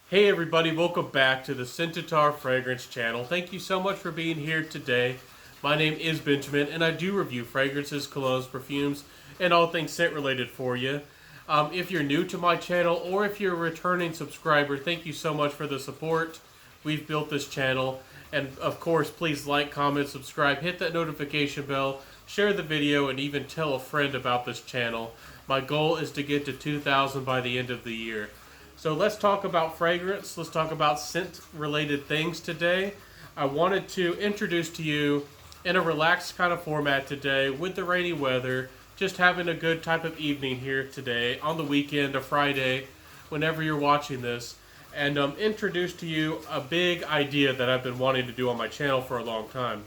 Hey everybody, welcome back to the Scentatar Fragrance channel. Thank you so much for being here today. My name is Benjamin and I do review fragrances, colognes, perfumes, and all things scent related for you. If you're new to my channel or if you're a returning subscriber, thank you so much for the support. We've built this channel, and of course please like, comment, subscribe, hit that notification bell, share the video, and even tell a friend about this channel. My goal is to get to 2,000 by the end of the year. So let's talk about fragrance. Let's talk about scent related things today. I wanted to introduce to you in a relaxed kind of format today with the rainy weather, just having a good type of evening here today on the weekend or Friday, whenever you're watching this, and introduce to you a big idea that I've been wanting to do on my channel for a long time.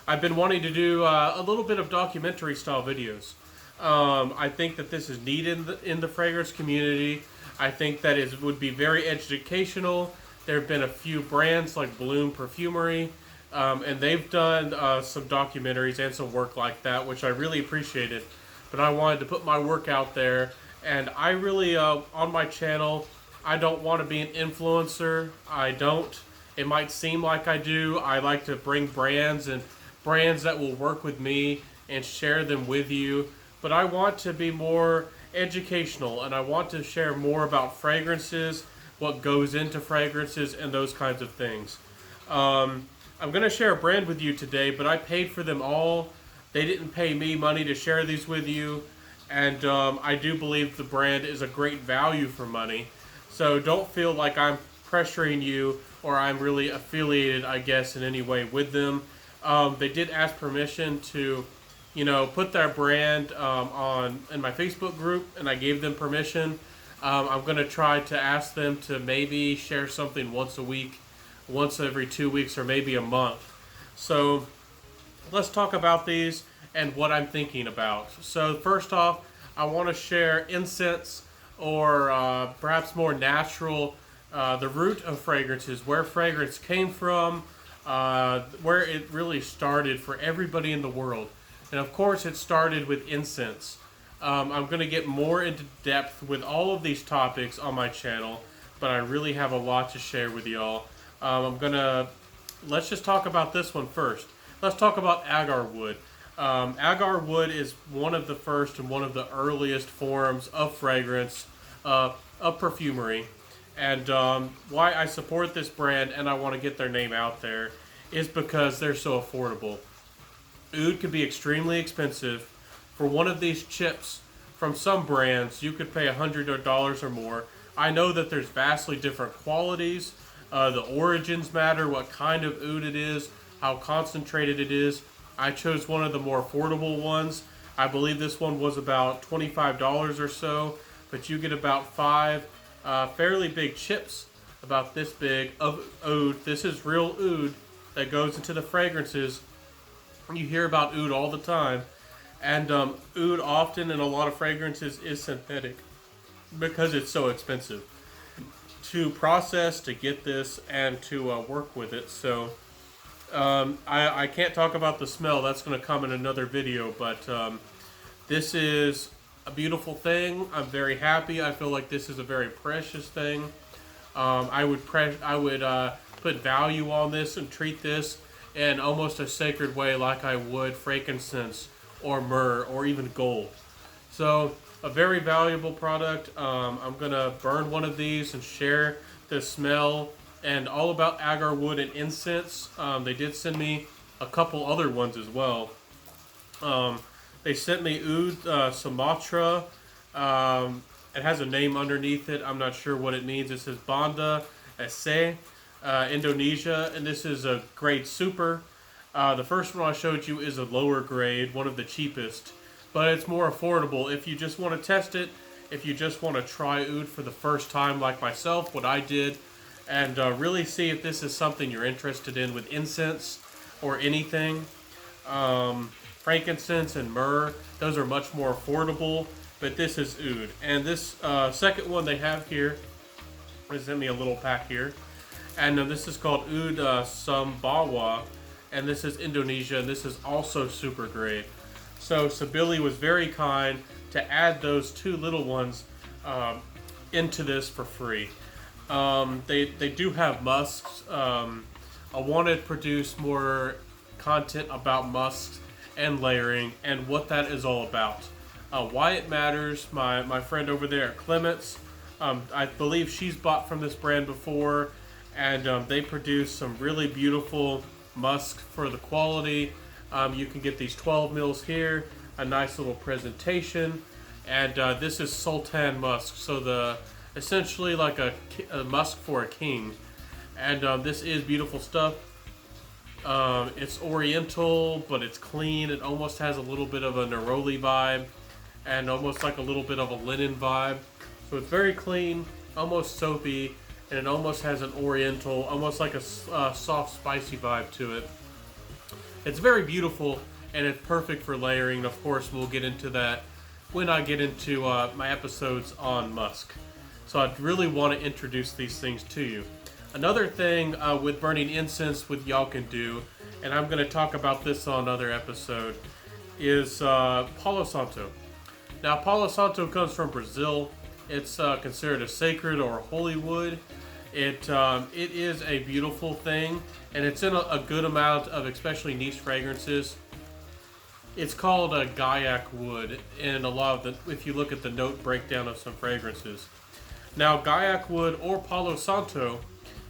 I've been wanting to do a little bit of documentary style videos. I think that this is needed in the fragrance community. I think that it would be very educational. There have been a few brands like Bloom Perfumery, and they've done some documentaries and some work like that, which I really appreciated. But I wanted to put my work out there, and I really, on my channel, I don't want to be an influencer. I don't. It might seem like I do. I like to bring brands and brands that will work with me and share them with you. But I want to be more educational, and I want to share more about fragrances, what goes into fragrances, and those kinds of things. I'm going to share a brand with you today, but I paid for them all. They didn't pay me money to share these with you, and I do believe the brand is a great value for money. So don't feel like I'm pressuring you or I'm really affiliated, I guess, in any way with them. They did ask permission to put their brand in my Facebook group, and I gave them permission. I'm going to try to ask them to maybe share something once a week, once every 2 weeks, or maybe a month. So let's talk about these and what I'm thinking about. So first off, I want to share Incense, or perhaps more natural, the root of fragrances, where fragrance came from, where it really started for everybody in the world. And of course, it started with incense. I'm going to get more into depth with all of these topics on my channel, but I really have a lot to share with y'all. Let's just talk about this one first. Let's talk about agar wood. Agar wood is one of the first and one of the earliest forms of fragrance, of perfumery. And why I support this brand and I want to get their name out there is because they're so affordable. Oud can be extremely expensive. For one of these chips from some brands, you could pay $100 or more. I know that there's vastly different qualities. The origins matter, what kind of oud it is, how concentrated it is. I chose one of the more affordable ones. I believe this one was about $25 or so, but you get about 5 fairly big chips, about this big, of oud. This is real oud that goes into the fragrances. You hear about oud all the time, and oud often in a lot of fragrances is synthetic because it's so expensive to process, to get this, and to work with it. So I can't talk about the smell. That's going to come in another video, but this is a beautiful thing. I'm very happy. I feel like this is a very precious thing. I would put value on this and treat this in almost a sacred way, like I would frankincense or myrrh or even gold. So a very valuable product. I'm gonna burn one of these and share the smell and all about agar wood and incense. They did send me a couple other ones as well. They sent me Oud Sumatra. It has a name underneath it. I'm not sure what it means. It says Banda Aceh, Indonesia, and this is a grade super. The first one I showed you is a lower grade, one of the cheapest, but it's more affordable if you just want to test it, if you just want to try oud for the first time like myself, what I did, and really see if this is something you're interested in with incense or anything. Frankincense and myrrh, those are much more affordable, but this is oud. And this second one they have here, they sent me a little pack here, and this is called Oud Sumbawa, and this is Indonesia, and this is also super great. So Sabilly was very kind to add those two little ones into this for free. They do have musks. I want to produce more content about musks and layering and what that is all about. Why it matters. My friend over there at Clements, I believe she's bought from this brand before, and they produce some really beautiful musk for the quality. You can get these 12 mils here, a nice little presentation, and this is Sultan musk, so essentially like a musk for a king, and this is beautiful stuff. It's oriental, but it's clean. It almost has a little bit of a neroli vibe, and almost like a little bit of a linen vibe. So it's very clean, almost soapy, and it almost has an oriental, almost like a soft, spicy vibe to it. It's very beautiful, and it's perfect for layering. Of course, we'll get into that when I get into my episodes on musk. So I really want to introduce these things to you. Another thing with burning incense with y'all can do, and I'm going to talk about this on another episode, is Palo Santo. Now, Palo Santo comes from Brazil. It's considered a sacred or a holy wood. It is a beautiful thing, and it's in a good amount of especially niche fragrances. It's called a Gaiac wood in a lot of if you look at the note breakdown of some fragrances. Now, Gaiac wood or Palo Santo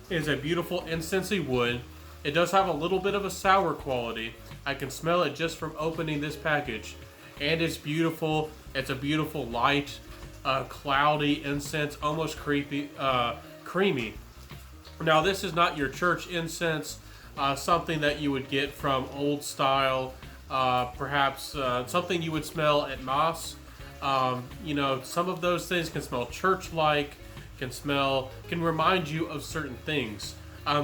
is a beautiful incensey wood. It does have a little bit of a sour quality. I can smell it just from opening this package, and it's beautiful. It's a beautiful light, cloudy incense, almost creamy. Now, this is not your church incense, something that you would get from old style, perhaps something you would smell at Mass. Some of those things can smell church-like, can remind you of certain things.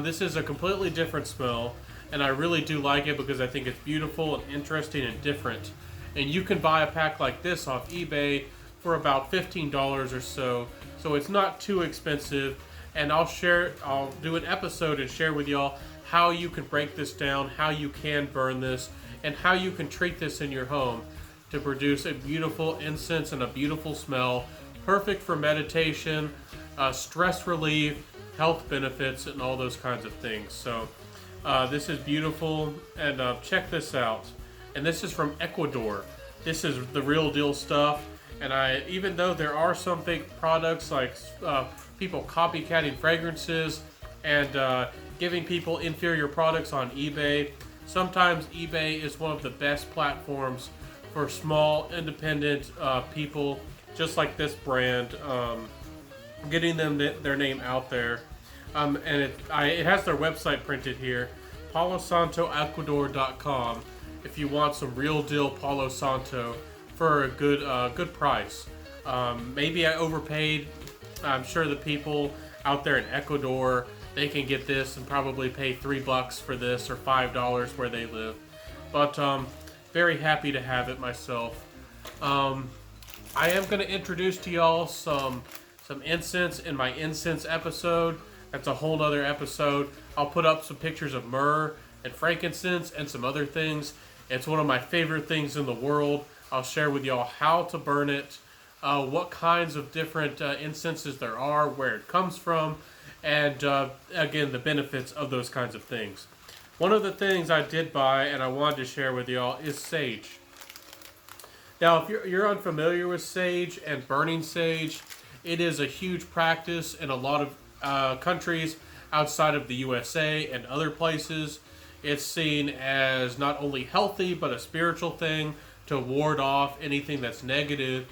This is a completely different smell, and I really do like it because I think it's beautiful and interesting and different. And you can buy a pack like this off eBay for about $15 or so it's not too expensive. And I'll do an episode and share with y'all how you can break this down, how you can burn this, and how you can treat this in your home to produce a beautiful incense and a beautiful smell, perfect for meditation, stress relief, health benefits, and all those kinds of things. So this is beautiful, and check this out. And this is from Ecuador. This is the real deal stuff. And even though there are some fake products like people copycatting fragrances and giving people inferior products on eBay, sometimes eBay is one of the best platforms for small, independent people, just like this brand, getting them their name out there. And it has their website printed here, palosantoecuador.com, if you want some real deal Palo Santo for a good price. Maybe I overpaid. I'm sure the people out there in Ecuador, they can get this and probably pay $3 for this or $5 where they live. But very happy to have it myself. I am going to introduce to y'all some incense in my incense episode. That's a whole nother episode. I'll put up some pictures of myrrh and frankincense and some other things. It's one of my favorite things in the world. I'll share with y'all how to burn it, what kinds of different incenses there are, where it comes from, and again, the benefits of those kinds of things. One of the things I did buy and I wanted to share with y'all is sage. Now, if you're unfamiliar with sage and burning sage, it is a huge practice in a lot of countries outside of the USA and other places. It's seen as not only healthy, but a spiritual thing to ward off anything that's negative.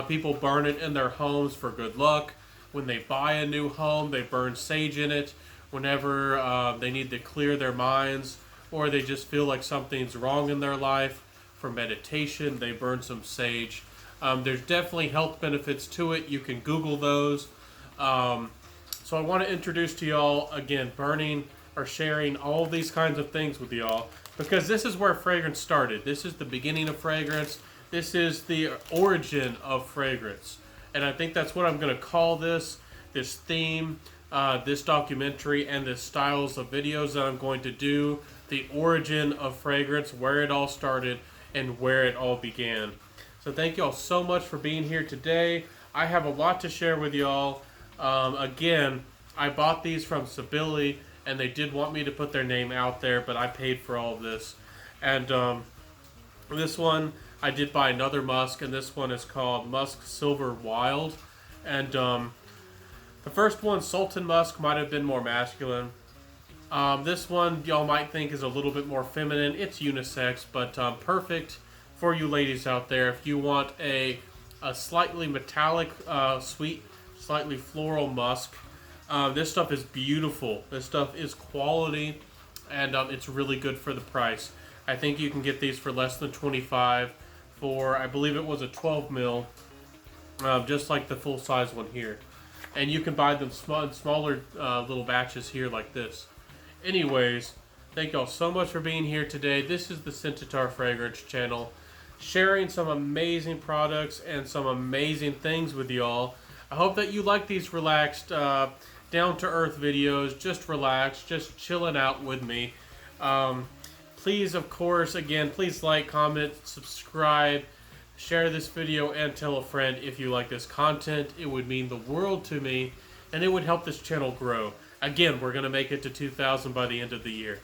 People burn it in their homes for good luck. When they buy a new home, they burn sage in it. Whenever they need to clear their minds, or they just feel like something's wrong in their life, for meditation, they burn some sage. There's definitely health benefits to it. You can Google those. So I want to introduce to y'all, again, burning or sharing all these kinds of things with y'all, because this is where fragrance started. This is the beginning of fragrance. This is the origin of fragrance. And I think that's what I'm going to call this theme, this documentary, and this styles of videos that I'm going to do. The origin of fragrance, where it all started, and where it all began. So thank y'all so much for being here today. I have a lot to share with y'all. Again, I bought these from Sabilly, and they did want me to put their name out there, but I paid for all of this. And this one, I did buy another musk, and this one is called Musk Silver Wild. And the first one, Sultan Musk, might have been more masculine. This one, y'all might think is a little bit more feminine. It's unisex, but perfect for you ladies out there. If you want a slightly metallic, sweet, slightly floral musk, this stuff is beautiful. This stuff is quality, and it's really good for the price. I think you can get these for less than $25 for, I believe it was a 12 mil, just like the full size one here. And you can buy them in smaller little batches here like this. Anyways, thank y'all so much for being here today. This is the Scentitar Fragrance channel, sharing some amazing products and some amazing things with y'all. I hope that you like these relaxed, down-to-earth videos, just relaxed, just chilling out with me. Please, of course, again, please like, comment, subscribe, share this video, and tell a friend if you like this content. It would mean the world to me, and it would help this channel grow. Again, we're going to make it to 2,000 by the end of the year.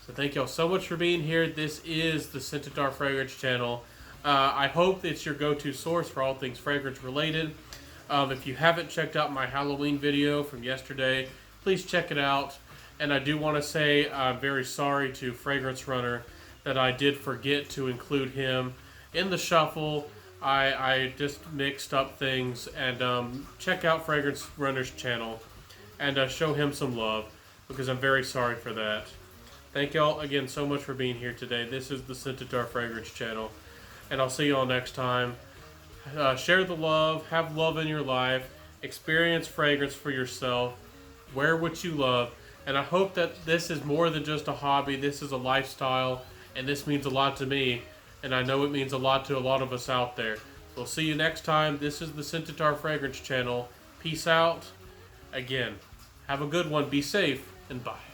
So thank y'all so much for being here. This is the Scentitar Fragrance channel. I hope it's your go-to source for all things fragrance related. If you haven't checked out my Halloween video from yesterday, please check it out. And I do want to say I'm very sorry to Fragrance Runner that I did forget to include him in the shuffle. I just mixed up things, and check out Fragrance Runner's channel and show him some love, because I'm very sorry for that. Thank y'all again so much for being here today. This is the Scentitar Fragrance channel, and I'll see y'all next time. Share the love, have love in your life, experience fragrance for yourself, wear what you love, and I hope that this is more than just a hobby. This is a lifestyle, and this means a lot to me, and I know it means a lot to a lot of us out there. We'll see you next time. This is the Scentitar Fragrance channel. Peace out. Again, have a good one, be safe, and bye.